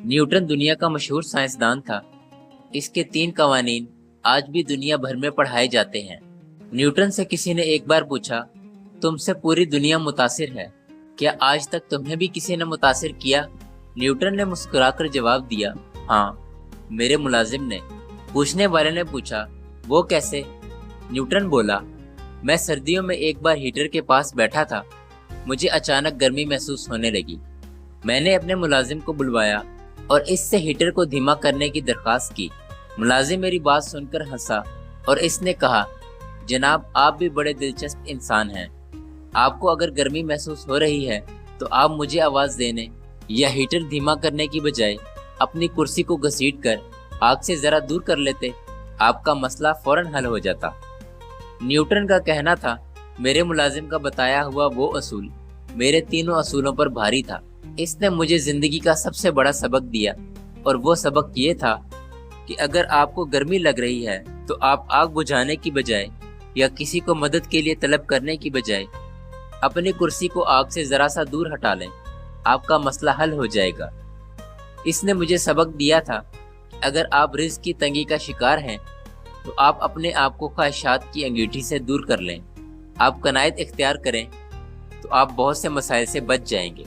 Newton दुनिया का मशहूर साइंसदान था। इसके 3 कवानीन आज भी दुनिया भर में पढ़ाए जाते हैं। न्यूटन से किसी ने एक बार पूछा, तुमसे पूरी दुनिया मुतासिर है, क्या आज तक तुम्हें भी किसी ने मुतासिर किया? न्यूटन ने मुस्कुराकर जवाब दिया, हाँ, मेरे मुलाजिम ने। पूछने वाले ने पूछा, वो कैसे? न्यूटन बोला, मैं सर्दियों में एक बार हीटर के पास बैठा था। मुझे अचानक गर्मी महसूस होने लगी। मैंने अपने मुलाजिम को बुलवाया और इससे हीटर को धीमा करने की दरख्वास्त की। मुलाजिम मेरी बात सुनकर हंसा और इसने कहा, जनाब, आप भी बड़े दिलचस्प इंसान हैं। आपको अगर गर्मी महसूस हो रही है तो आप मुझे आवाज़ देने या हीटर धीमा करने की बजाय अपनी कुर्सी को घसीट कर आग से ज़रा दूर कर लेते, आपका मसला फौरन हल हो जाता। न्यूटन का कहना था, मेरे मुलाजिम का बताया हुआ वो असूल मेरे तीनों असूलों पर भारी था। इसने मुझे ज़िंदगी का सबसे बड़ा सबक दिया और वो सबक ये था कि अगर आपको गर्मी लग रही है तो आप आग बुझाने की बजाय या किसी को मदद के लिए तलब करने की बजाय अपनी कुर्सी को आग से ज़रा सा दूर हटा लें, आपका मसला हल हो जाएगा। इसने मुझे सबक दिया था कि अगर आप रिज़्क की तंगी का शिकार हैं तो आप अपने आप को ख्वाहिशात की अंगीठी से दूर कर लें। आप कनायत इख्तियार करें तो आप बहुत से मसाइल से बच जाएंगे।